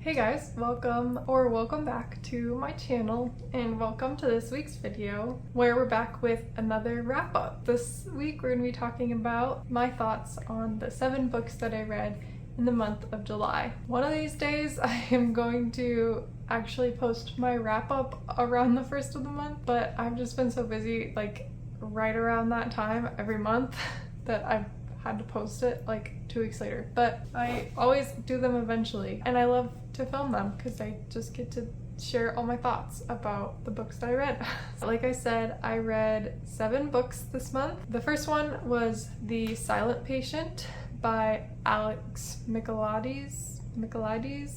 Hey guys, welcome back to my channel, and welcome to this week's video where we're back with another wrap up. This week we're going to be talking about my thoughts on the 7 books that I read in the month of July. One of these days I am going to actually post my wrap up around the first of the month, but I've just been so busy like right around that time every month that I've had to post it like 2 weeks later, but I always do them eventually, and I love to film them because I just get to share all my thoughts about the books that I read. Like I said, I read 7 books this month. The first one was The Silent Patient by Alex Michaelides,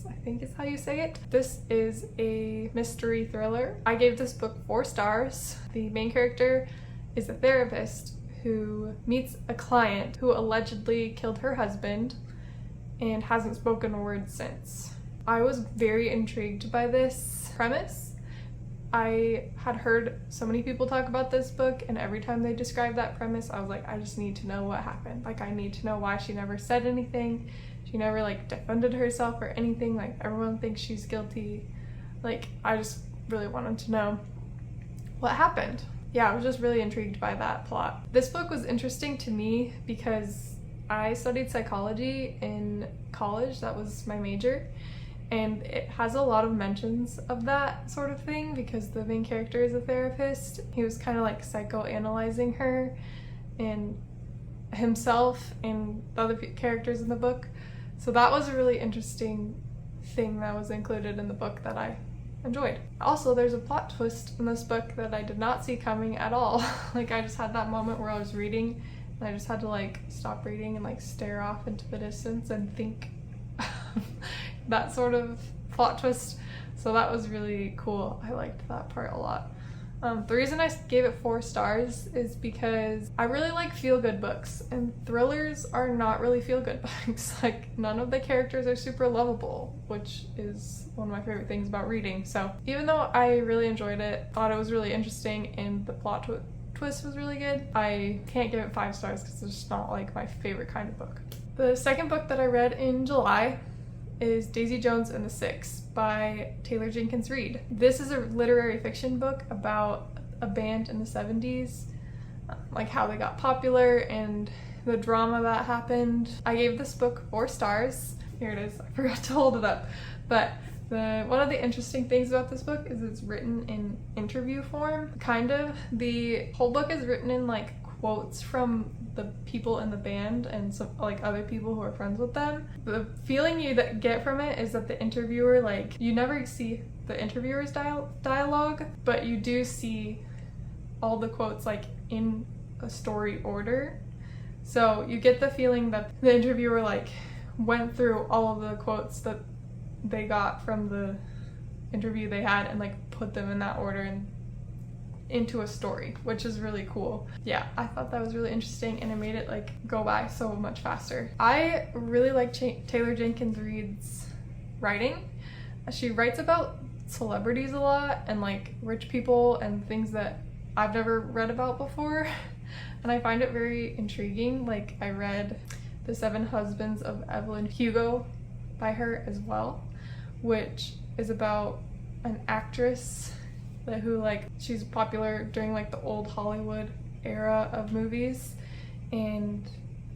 I think is how you say it. This is a mystery thriller. I gave this book 4 stars. The main character is a therapist who meets a client who allegedly killed her husband and hasn't spoken a word since. I was very intrigued by this premise. I had heard so many people talk about this book, and every time they described that premise, I was like, I just need to know what happened. Like, I need to know why she never said anything. She never like defended herself or anything. Like, everyone thinks she's guilty. Like, I just really wanted to know what happened. Yeah, I was just really intrigued by that plot. This book was interesting to me because I studied psychology in college. That was my major. And it has a lot of mentions of that sort of thing because the main character is a therapist. He was kind of like psychoanalyzing her and himself and the other characters in the book. So that was a really interesting thing that was included in the book that I enjoyed. Also, there's a plot twist in this book that I did not see coming at all. Like, I just had that moment where I was reading and I just had to like stop reading and like stare off into the distance and think that sort of plot twist. So that was really cool. I liked that part a lot. The reason I gave it 4 stars is because I really like feel-good books, and thrillers are not really feel-good books. Like, none of the characters are super lovable, which is one of my favorite things about reading. So even though I really enjoyed it, thought it was really interesting, and the plot twist was really good, I can't give it 5 stars because it's just not like my favorite kind of book. The second book that I read in July is Daisy Jones and the Six by Taylor Jenkins Reid. This is a literary fiction book about a band in the 70s, like how they got popular and the drama that happened. I gave this book 4 stars. Here it is, I forgot to hold it up. But one of the interesting things about this book is it's written in interview form, kind of. The whole book is written in like quotes from the people in the band and some like other people who are friends with them. The feeling you get from it is that the interviewer, like, you never see the interviewer's dialogue, but you do see all the quotes like in a story order. So you get the feeling that the interviewer like went through all of the quotes that they got from the interview they had and like put them in that order and into a story, which is really cool. Yeah, I thought that was really interesting, and it made it like go by so much faster. I really like Taylor Jenkins Reid's writing. She writes about celebrities a lot and like rich people and things that I've never read about before, and I find it very intriguing. Like, I read The 7 Husbands of Evelyn Hugo by her as well, which is about an actress who like she's popular during like the old Hollywood era of movies, and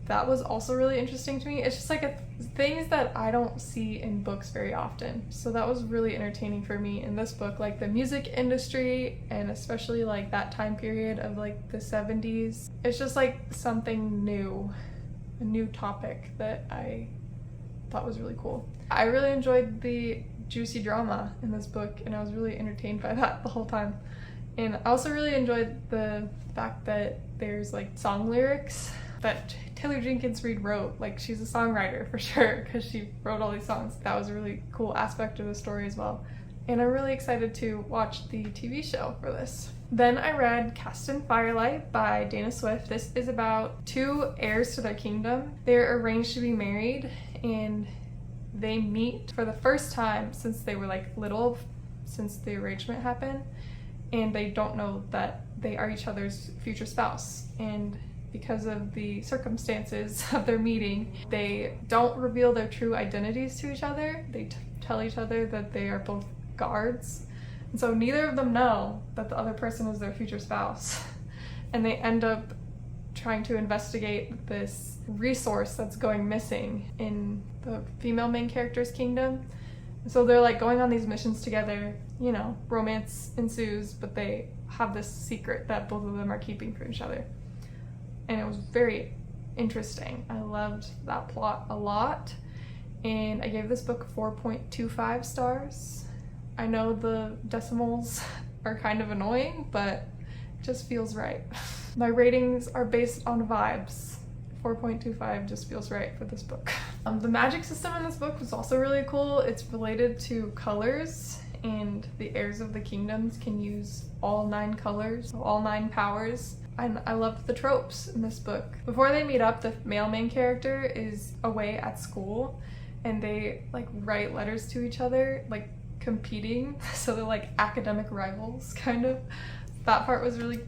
that was also really interesting to me. It's just like things that I don't see in books very often, so that was really entertaining for me in this book. Like the music industry, and especially like that time period of like the 70s, it's just like something new, a new topic that I thought was really cool. I really enjoyed the juicy drama in this book, and I was really entertained by that the whole time. And I also really enjoyed the fact that there's like song lyrics that Taylor Jenkins Reid wrote. Like, she's a songwriter for sure because she wrote all these songs. That was a really cool aspect of the story as well, and I'm really excited to watch the TV show for this. Then I read Caston Firelight by Dana Swift. This is about 2 heirs to their kingdom. They're arranged to be married, and they meet for the first time since they were like little, since the arrangement happened, and they don't know that they are each other's future spouse. And because of the circumstances of their meeting, they don't reveal their true identities to each other. They tell each other that they are both guards. And so neither of them know that the other person is their future spouse. And they end up trying to investigate this resource that's going missing in the female main character's kingdom. So they're like going on these missions together, you know, romance ensues, but they have this secret that both of them are keeping from each other. And it was very interesting. I loved that plot a lot. And I gave this book 4.25 stars. I know the decimals are kind of annoying, but it just feels right. My ratings are based on vibes. 4.25 just feels right for this book. The magic system in this book was also really cool. It's related to colors, and the heirs of the kingdoms can use all 9 colors, so all 9 powers. And I loved the tropes in this book. Before they meet up, the male main character is away at school, and they like write letters to each other, like competing, so they're like academic rivals, kind of. That part was really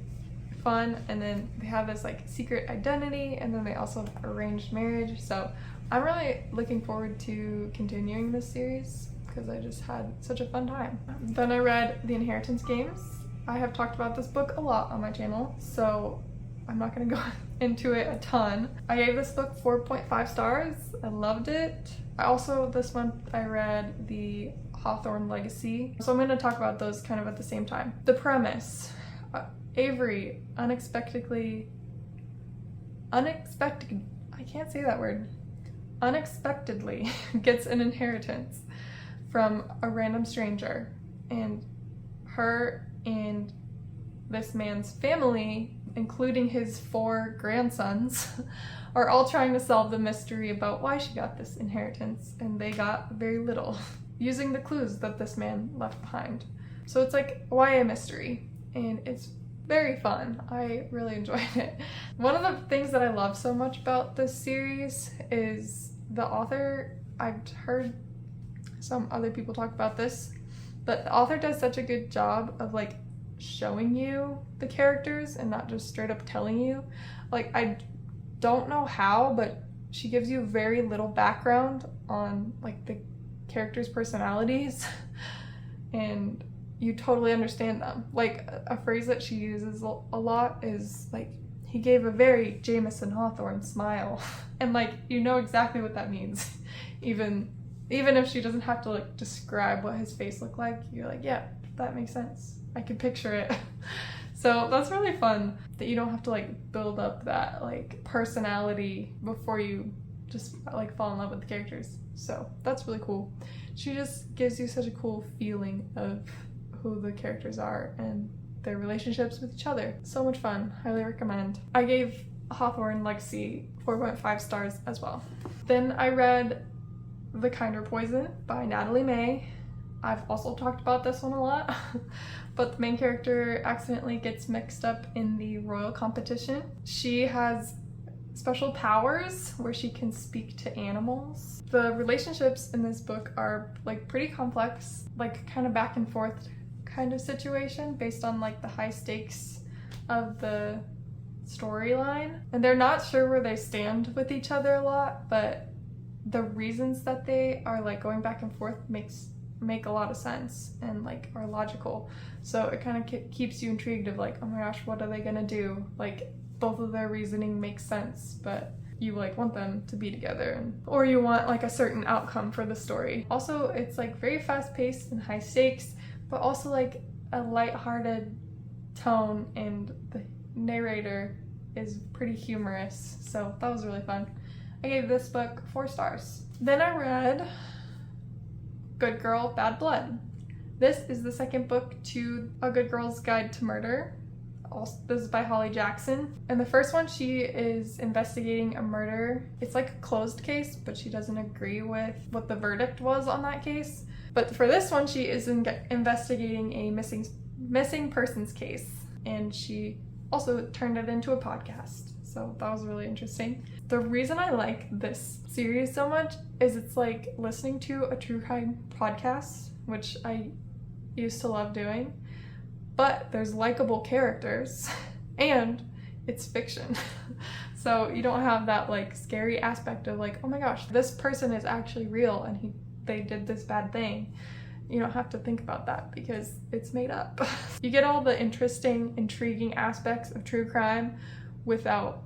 fun. And then they have this like secret identity, and then they also have arranged marriage. So I'm really looking forward to continuing this series because I just had such a fun time. Then I read The Inheritance Games. I have talked about this book a lot on my channel, so I'm not going to go into it a ton. I gave this book 4.5 stars. I loved it. This month I read the Hawthorne Legacy, so I'm going to talk about those kind of at the same time. The premise. Avery unexpectedly gets an inheritance from a random stranger, and her and this man's family, including his 4 grandsons, are all trying to solve the mystery about why she got this inheritance, and they got very little, using the clues that this man left behind. So it's like YA mystery, and it's very fun. I really enjoyed it. One of the things that I love so much about this series is the author. I've heard some other people talk about this, but the author does such a good job of like showing you the characters and not just straight up telling you. Like, I don't know how, but she gives you very little background on like the characters' personalities and you totally understand them. Like, a phrase that she uses a lot is like, he gave a very Jameson Hawthorne smile. And like, you know exactly what that means. Even if she doesn't have to like describe what his face looked like, you're like, yeah, that makes sense. I can picture it. So that's really fun that you don't have to like build up that like personality before you just like fall in love with the characters. So that's really cool. She just gives you such a cool feeling of who the characters are and their relationships with each other. So much fun. Highly recommend. I gave Hawthorne Legacy 4.5 stars as well. Then I read The Kinder Poison by Natalie May. I've also talked about this one a lot, but the main character accidentally gets mixed up in the royal competition. She has special powers where she can speak to animals. The relationships in this book are like pretty complex, like kind of back and forth kind of situation based on like the high stakes of the storyline. And they're not sure where they stand with each other a lot, but the reasons that they are like going back and forth make a lot of sense and like are logical. So it kind of keeps you intrigued of like, oh my gosh, what are they gonna do? Like, both of their reasoning makes sense, but you like want them to be together, or you want like a certain outcome for the story. Also, it's like very fast paced and high stakes, but also like a lighthearted tone, and the narrator is pretty humorous. So that was really fun. I gave this book 4 stars. Then I read Good Girl, Bad Blood. This is the second book to A Good Girl's Guide to Murder. This is by Holly Jackson. In the first one, she is investigating a murder. It's like a closed case, but she doesn't agree with what the verdict was on that case. But for this one, she is investigating a missing persons case, and she also turned it into a podcast. So that was really interesting. The reason I like this series so much is it's like listening to a true crime podcast, which I used to love doing, but there's likable characters and it's fiction. So you don't have that like scary aspect of like, oh my gosh, this person is actually real and they did this bad thing. You don't have to think about that because it's made up. You get all the interesting, intriguing aspects of true crime without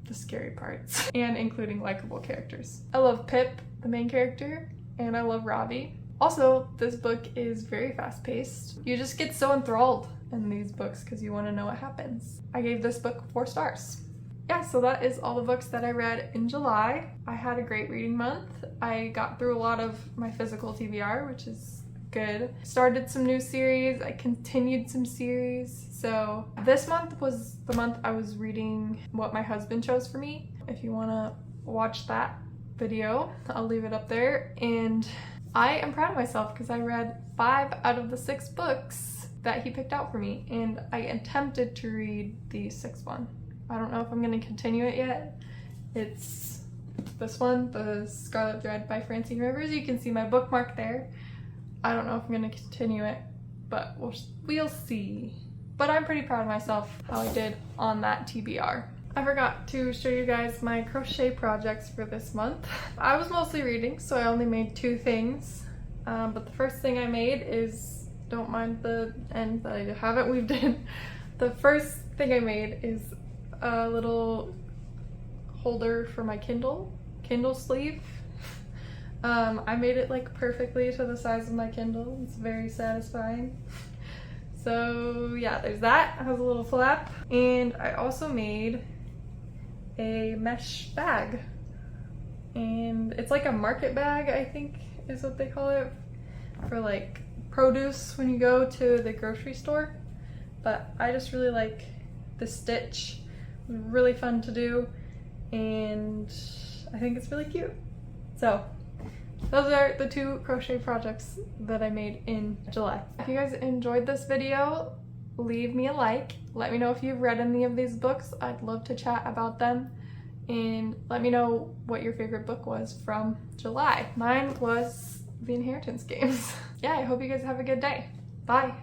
the scary parts, and including likable characters. I love Pip, the main character, and I love Robbie. Also, this book is very fast-paced. You just get so enthralled in these books because you want to know what happens. I gave this book 4 stars. Yeah, so that is all the books that I read in July. I had a great reading month. I got through a lot of my physical TBR, which is good. Started some new series. I continued some series. So this month was the month I was reading what my husband chose for me. If you want to watch that video, I'll leave it up there. And I am proud of myself because I read 5 out of the 6 books that he picked out for me, and I attempted to read the 6th one. I don't know if I'm going to continue it yet. It's this one, The Scarlet Thread by Francine Rivers. You can see my bookmark there. I don't know if I'm going to continue it, but we'll see. But I'm pretty proud of myself how I did on that TBR. I forgot to show you guys my crochet projects for this month. I was mostly reading, so I only made 2 things. But the first thing I made is, don't mind the end that I haven't weaved in. The first thing I made is a little holder for my Kindle sleeve. I made it like perfectly to the size of my Kindle. It's very satisfying. So yeah, there's that. It has a little flap. And I also made a mesh bag. And it's like a market bag, I think is what they call it, for like produce when you go to the grocery store. But I just really like the stitch. It was really fun to do, and I think it's really cute. So those are the 2 crochet projects that I made in July. If you guys enjoyed this video, leave me a like. Let me know if you've read any of these books. I'd love to chat about them. And let me know what your favorite book was from July. Mine was The Inheritance Games. Yeah, I hope you guys have a good day. Bye.